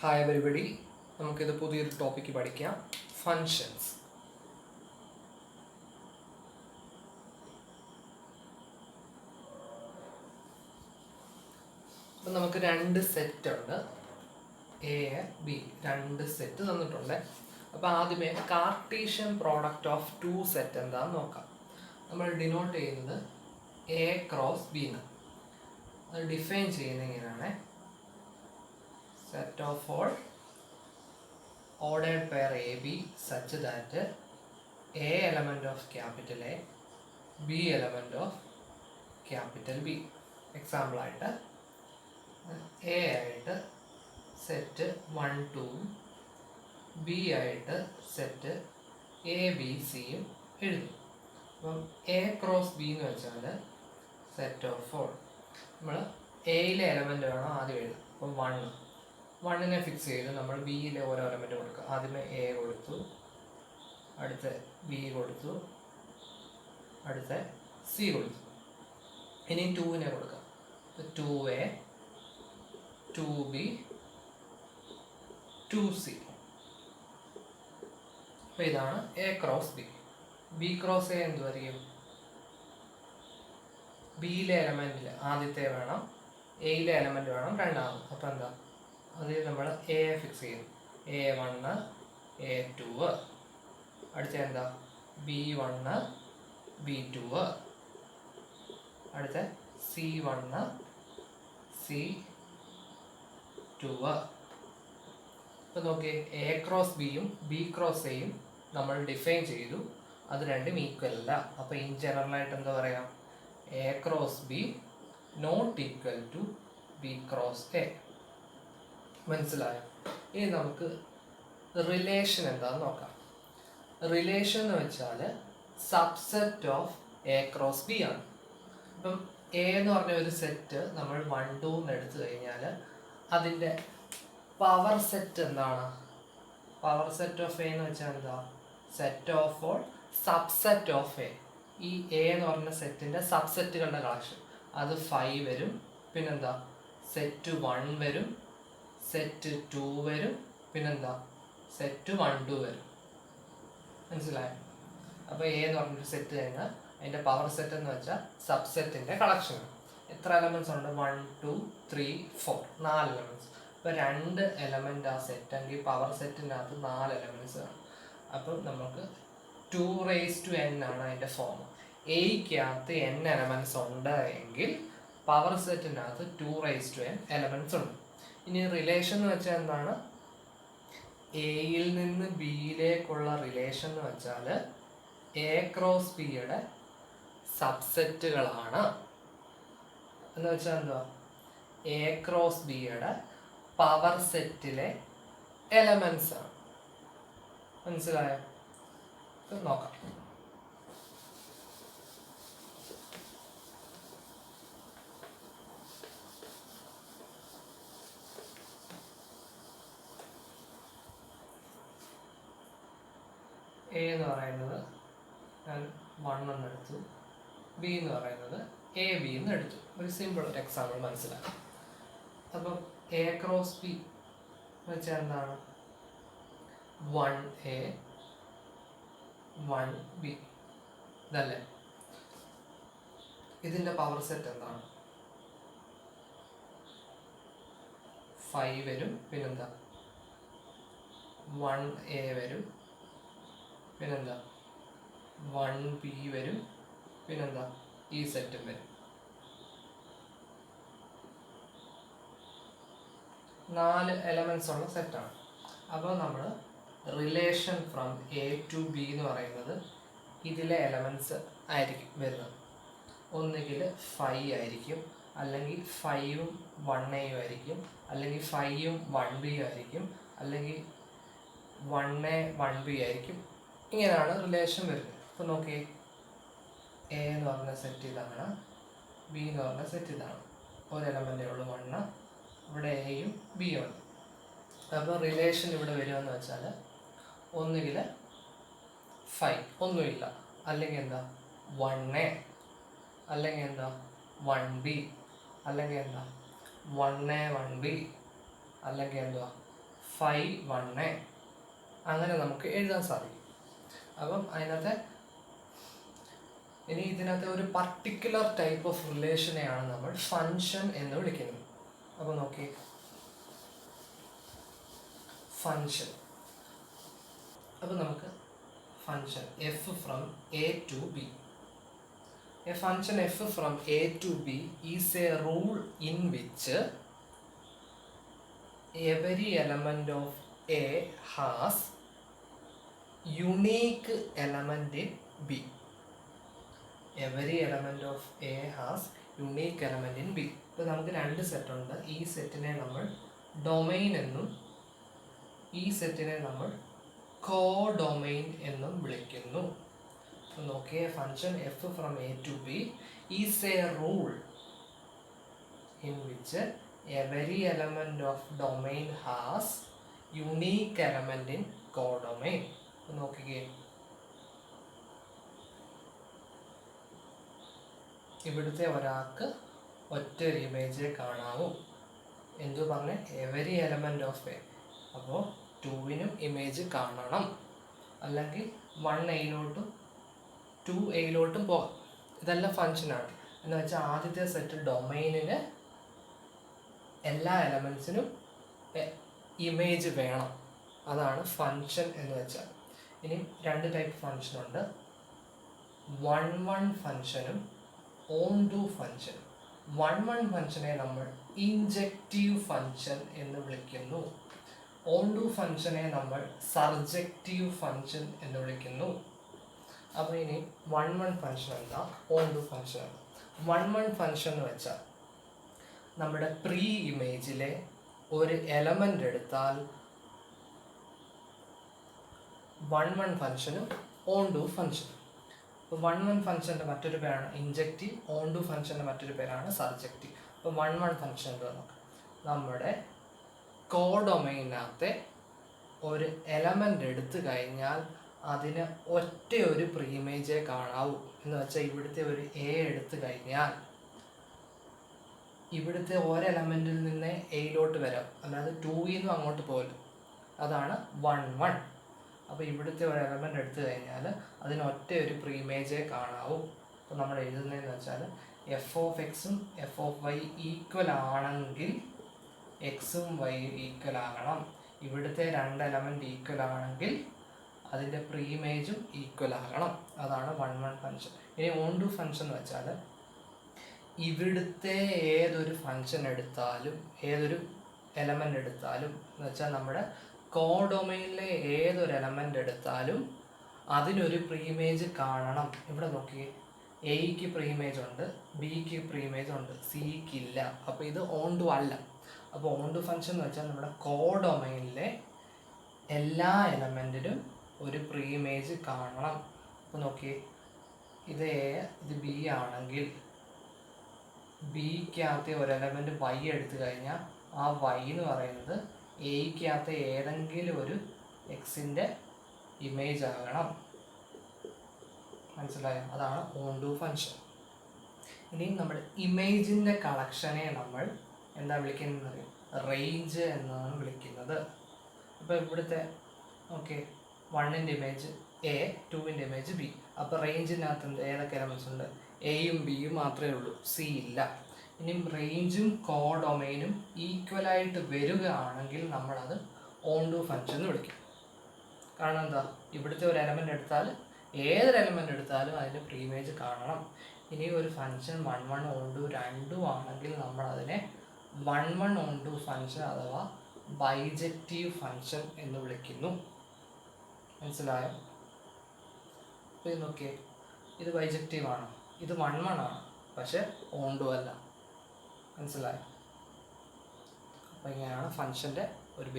Hi everybody, നമുക്കിത് പുതിയൊരു topic പഠിക്കാം. ഫങ്ഷൻസ്. അപ്പം നമുക്ക് രണ്ട് സെറ്റ് ഉണ്ട്, എ ബി, രണ്ട് സെറ്റ് തന്നിട്ടുണ്ട്. അപ്പോൾ ആദ്യമേ Cartesian product of two set എന്താണെന്ന് നോക്കാം. നമ്മൾ ഡിനോട്ട് ചെയ്യുന്നത് എ ക്രോസ് ബി എന്ന്. അത് ഡിഫൈൻ ചെയ്യുന്നത് ഇങ്ങനെയാണ്: set of all ordered pair AB such that A element of capital A, B element of capital B. Example ആയിട്ട് എ ആയിട്ട് സെറ്റ് 1 2 ബി ആയിട്ട് സെറ്റ് എ ബി സിയും എഴുതും. അപ്പം എ ക്രോസ് ബി എന്ന് വെച്ചാൽ സെറ്റ് ഓഫ് ഫോർ. നമ്മൾ എയിലെ എലമെൻ്റ് വേണം ആദ്യം എഴുതാം. അപ്പം 1 ഫിക്സ് ചെയ്ത് നമ്മൾ ബിയിലെ ഓരോ എലമെൻറ്റ് കൊടുക്കുക. ആദ്യമേ എ കൊടുത്തു, അടുത്ത ബി കൊടുത്തു, അടുത്ത സി കൊടുത്തു. ഇനി 2 കൊടുക്കാം. 2A 2B 2C. അപ്പോൾ ഇതാണ് A cross B. B cross A എന്തുമായിരിക്കും? ബിയിലെ എലമെൻറ്റിൽ ആദ്യത്തെ വേണം, എയിലെ എലമെൻറ്റ് വേണം രണ്ടാമത്. അപ്പോൾ എന്താ, അതിൽ നമ്മൾ എ ഫിക്സ് ചെയ്യും. A1 A2, അടുത്ത എന്താ B1 B2, അടുത്ത C1 C2. ഇപ്പം നോക്കിയേ, എ ക്രോസ് ബിയും ബി ക്രോസ് എയും നമ്മൾ ഡിഫൈൻ ചെയ്തു. അത് രണ്ടും ഈക്വൽ അല്ല. അപ്പോൾ ഇൻ ജനറലായിട്ട് എന്താ പറയാം? A cross B not equal to B cross A. മനസ്സിലായോ? ഇനി നമുക്ക് റിലേഷൻ എന്താണെന്ന് നോക്കാം. റിലേഷൻ എന്ന് വെച്ചാൽ subset of A cross B ആണ്. ഇപ്പം എ എന്ന് പറഞ്ഞ ഒരു സെറ്റ് നമ്മൾ 1 2 എന്ന് എടുത്തു കഴിഞ്ഞാൽ അതിൻ്റെ പവർ സെറ്റ് എന്താണ്? പവർ സെറ്റ് ഓഫ് എ എന്ന് വെച്ചാൽ എന്താ? Set of all subset of A. ഈ എ എന്ന് പറഞ്ഞ സെറ്റിൻ്റെ സബ്സെറ്റുകളുടെ കളക്ഷൻ. അത് 5 വരും, പിന്നെന്താ സെറ്റ് 1 വരും, സെറ്റ് 2 വരും, പിന്നെന്താ സെറ്റ് 1 2 വരും. മനസ്സിലായോ? അപ്പോൾ എ എന്ന് പറഞ്ഞൊരു സെറ്റ് കഴിഞ്ഞാൽ അതിൻ്റെ പവർ സെറ്റ് എന്ന് വെച്ചാൽ സബ്സെറ്റിൻ്റെ കളക്ഷനാണ്. എത്ര എലമെൻറ്റ്സ് ഉണ്ട്? 1 2 3 4, 4 എലമെൻറ്റ്സ്. ഇപ്പോൾ 2 എലമെൻ്റ് ആ സെറ്റ് എങ്കിൽ പവർ സെറ്റിനകത്ത് 4 എലമെൻറ്റ്സ് കാണും. അപ്പം നമുക്ക് 2n ആണ് അതിൻ്റെ ഫോം. എയ്ക്കകത്ത് n എലമെൻറ്റ്സ് ഉണ്ട് എങ്കിൽ പവർ സെറ്റിനകത്ത് 2n എലമെൻറ്റ്സ് ഉണ്ട്. ഇനി റിലേഷൻ എന്ന് വെച്ചാൽ എന്താണ്? എയിൽ നിന്ന് ബിയിലേക്കുള്ള റിലേഷൻ എന്ന് വെച്ചാൽ എ ക്രോസ് ബിയുടെ സബ്സെറ്റുകളാണ്. എന്ന് വെച്ചാൽ എന്താ? എ ക്രോസ് ബിയുടെ പവർ സെറ്റിലെ എലമെൻസ് ആണ്. മനസ്സിലായോ? നോക്കാം. എ എന്ന് പറയുന്നത് ഞാൻ 1 എന്ന് എടുത്തു, ബി എന്ന് പറയുന്നത് എ ബി എന്ന് എടുത്തു. ഒരു സിമ്പിൾ ഒരു എക്സാമ്പിൾ മനസ്സിലാക്കാം. അപ്പം എ ക്രോസ് ബി വെച്ചാൽ എന്താണ്? 1A 1B ഇതല്ലേ? ഇതിൻ്റെ പവർ സെറ്റ് എന്താണ്? 5 വരും, പിന്നെന്താ 1A വരും, പിന്നെന്താ 1B വരും, പിന്നെന്താ ഈ സെറ്റും വരും. 4 എലമെൻറ്റ്സ് ഉള്ള സെറ്റാണ്. അപ്പോൾ നമ്മൾ relation from A to B എന്ന് പറയുന്നത് ഇതിലെ എലമെൻറ്റ്സ് ആയിരിക്കും വരുന്നത്. ഒന്നുകിൽ 5 ആയിരിക്കും, അല്ലെങ്കിൽ 5ഉം 1Aയും ആയിരിക്കും, അല്ലെങ്കിൽ 5ഉം 1Bയും ആയിരിക്കും, അല്ലെങ്കിൽ 1A 1B ആയിരിക്കും. ഇങ്ങനെയാണ് റിലേഷൻ വരുന്നത്. അപ്പോൾ നോക്കിയേ, എ എന്ന് പറഞ്ഞ സെറ്റ് ഇതാണ്, ബി എന്ന് പറഞ്ഞ സെറ്റ് ഇതാണ്. ഒരു എലമെൻ്റേ ഉള്ളൂ 1, ഇവിടെ എയും ബിയും ഉണ്ട്. അപ്പോൾ റിലേഷൻ ഇവിടെ വരുമെന്ന് വെച്ചാൽ ഒന്നുകിൽ 5 ഒന്നുമില്ല, അല്ലെങ്കിൽ എന്താ 1A, അല്ലെങ്കിൽ എന്താ 1B, അല്ലെങ്കിൽ എന്താ 1A 1B, അല്ലെങ്കിൽ എന്തുവാ phi1 അങ്ങനെ നമുക്ക് എഴുതാൻ സാധിക്കും. അപ്പം ഇനി ഇതിനകത്ത് ഒരു പർട്ടിക്കുലർ ടൈപ്പ് ഓഫ് റിലേഷനെയാണ് നമ്മൾ ഫങ്ഷൻ എന്ന് വിളിക്കുന്നത്. അപ്പോൾ നോക്കി, ഫങ്ഷൻ. അപ്പോൾ നമുക്ക് function F from A to B. A function f from a to b is a rule in which every element of a has unique element in b. Every element of a has unique element in b. ഇപ്പോൾ നമുക്ക് രണ്ട് set ഉണ്ട്. ഈ സെറ്റിനെ നമ്മൾ domain എന്നും ഈ സെറ്റിനെ നമ്മൾ കോഡൊമൈൻ എന്നും വിളിക്കുന്നു. നോക്കിയ function F from A to B is a rule in which every element of domain has unique element in codomain. നോക്കിക്കേ, ഇവിടുത്തെ ഒരാൾക്ക് ഒറ്റ ഒരു ഇമേജേ കാണാവൂ. എന്തു പറഞ്ഞേ? Every element of A. അപ്പോൾ 2നും ഇമേജ് കാണണം, അല്ലെങ്കിൽ 1a-ലോട്ടും 2a-ലോട്ടും പോകാം. ഇതെല്ലാം ഫങ്ഷനാണ്. എന്ന് വെച്ചാൽ ആദ്യത്തെ സെറ്റ് ഡൊമൈനിന് എല്ലാ എലമെൻസിനും ഇമേജ് വേണം. അതാണ് ഫങ്ഷൻ എന്ന് വെച്ചാൽ. ഇനി രണ്ട് ടൈപ്പ് ഫങ്ഷനുണ്ട്. 1-1 ഫങ്ഷനും ഓൺ-ടു ഫങ്ഷനും. 1-1 ഫങ്ഷനെ നമ്മൾ ഇൻജെക്റ്റീവ് ഫങ്ഷൻ എന്ന് വിളിക്കുന്നു. ഓൺ-ടു ഫങ്ഷനെ നമ്മൾ സർജക്റ്റീവ് ഫങ്ഷൻ എന്ന് വിളിക്കുന്നു. അപ്പോൾ ഇനി 1-1 ഫങ്ഷൻ എന്താ, ഓൺ-ടു ഫങ്ഷൻ എന്താ? 1-1 ഫങ്ഷൻ എന്ന് വെച്ചാൽ നമ്മുടെ പ്രീ ഇമേജിലെ ഒരു എലമെന്റ് എടുത്താൽ 1-1 ഫങ്ഷനും ഓൺ-ടു ഫങ്ഷനും. അപ്പോൾ 1-1 ഫങ്ഷൻ്റെ മറ്റൊരു പേരാണ് ഇൻജെക്റ്റീവ്, ഓൺ-ടു ഫങ്ഷൻ്റെ മറ്റൊരു പേരാണ് സർജക്റ്റീവ്. അപ്പോൾ 1-1 ഫങ്ഷൻ എന്താ നോക്കാം. നമ്മുടെ കോഡൊമൈനകത്തെ ഒരു എലമെന്റ് എടുത്തു കഴിഞ്ഞാൽ അതിന് ഒറ്റ ഒരു പ്രീ ഇമേജേ കാണാവൂ. എന്ന് വെച്ചാൽ ഇവിടുത്തെ ഒരു എ എടുത്തു കഴിഞ്ഞാൽ ഇവിടുത്തെ ഒരെലമെന്റിൽ നിന്ന് എയിലോട്ട് വരാം, അല്ലാതെ 2-ന്നും അങ്ങോട്ട് പോലും. അതാണ് 1-1. അപ്പോൾ ഇവിടുത്തെ ഒരു എലമെന്റ് എടുത്തു കഴിഞ്ഞാൽ അതിന് ഒറ്റ ഒരു പ്രീ ഇമേജേ കാണാവൂ. അപ്പോൾ നമ്മൾ എഴുതുന്നതെന്ന് വെച്ചാൽ എഫ് ഓഫ് എക്സും എഫ് ഓഫ് വൈ ഈക്വൽ ആണെങ്കിൽ എക്സും വൈയും ഈക്വൽ ആകണം. ഇവിടുത്തെ രണ്ട് എലമെന്റ് ഈക്വൽ ആണെങ്കിൽ അതിൻ്റെ പ്രീ ഇമേജും ഈക്വൽ ആകണം. അതാണ് 1-1 ഫങ്ഷൻ. ഇനി ഓൺ-ടു ഫങ്ഷൻ എന്ന് വെച്ചാൽ ഇവിടുത്തെ ഏതൊരു ഫങ്ഷൻ എടുത്താലും, ഏതൊരു എലമെന്റ് എടുത്താലും, എന്ന് വെച്ചാൽ നമ്മുടെ കോഡൊമൈനിലെ ഏതൊരു എലമെന്റ് എടുത്താലും അതിനൊരു പ്രീ ഇമേജ് കാണണം. ഇവിടെ നോക്കിയേ, എയ്ക്ക് പ്രീ ഇമേജ് ഉണ്ട്, ബിക്ക് പ്രീ ഇമേജ് ഉണ്ട്, സിക്ക് ഇല്ല. അപ്പോൾ ഇത് ഓൺ-ടു അല്ല. അപ്പോൾ ഓൺ-ടു ഫങ്ഷൻ എന്ന് വെച്ചാൽ നമ്മുടെ കോഡൊമൈനിലെ എല്ലാ എലമെന്റിനും ഒരു പ്രീ ഇമേജ് കാണണം. അപ്പോൾ നോക്കിയേ, ഇത് എ, ഇത് ബി ആണെങ്കിൽ ബിക്കകത്തെ ഒരു എലമെന്റ് വൈ എടുത്തു കഴിഞ്ഞാൽ ആ വൈ എന്ന് പറയുന്നത് എയ്ക്കകത്തെ ഏതെങ്കിലും ഒരു എക്സിൻ്റെ ഇമേജ് ആകണം. മനസ്സിലായോ? അതാണ് ഓൺ-ടു ഫങ്ഷൻ. ഇനി നമ്മൾ ഇമേജിൻ്റെ കളക്ഷനെ നമ്മൾ എന്താ വിളിക്കുന്നത് അറിയാം? റേഞ്ച് എന്നാണ് വിളിക്കുന്നത്. അപ്പോൾ ഇവിടുത്തെ ഓക്കെ, 1-ൻ്റെ ഇമേജ് എ, 2-ൻ്റെ ഇമേജ് ബി. അപ്പോൾ റേഞ്ചിനകത്ത് ഏതൊക്കെ എലമെൻറ്റ്സ് ഉണ്ട്? എയും ബിയും മാത്രമേ ഉള്ളൂ, സി ഇല്ല. ഇനി റേഞ്ചും കോഡൊമൈനും ഈക്വലായിട്ട് വരികയാണെങ്കിൽ നമ്മളത് ഓൺ-ടു ഫങ്ഷൻ എന്ന് വിളിക്കും. കാരണം എന്താ, ഇവിടുത്തെ ഒരു എലമെന്റ് എടുത്താൽ ഏതൊരു എലമെന്റ് എടുത്താലും അതിൻ്റെ പ്രീ ഇമേജ് കാണണം. ഇനി ഒരു ഫങ്ഷൻ 1-1 ഓൺ-ടു രണ്ടും ആണെങ്കിൽ നമ്മൾ അതിനെ 1-1 ഓൺ-ടു ഫങ്ഷൻ അഥവാ ബൈജക്റ്റീവ് ഫങ്ഷൻ എന്ന് വിളിക്കുന്നു. മനസ്സിലായോ? അപ്പോൾ ഇത് നോക്കിയേ, ഇത് ബൈജക്റ്റീവ് ആണ്, ഇത് 1-1 ആണ്, പക്ഷെ ഓൺ-ടു അല്ല. മനസ്സിലായോ? അപ്പോൾ ഇങ്ങനെയാണ് ഫങ്ഷൻ്റെ ഒരു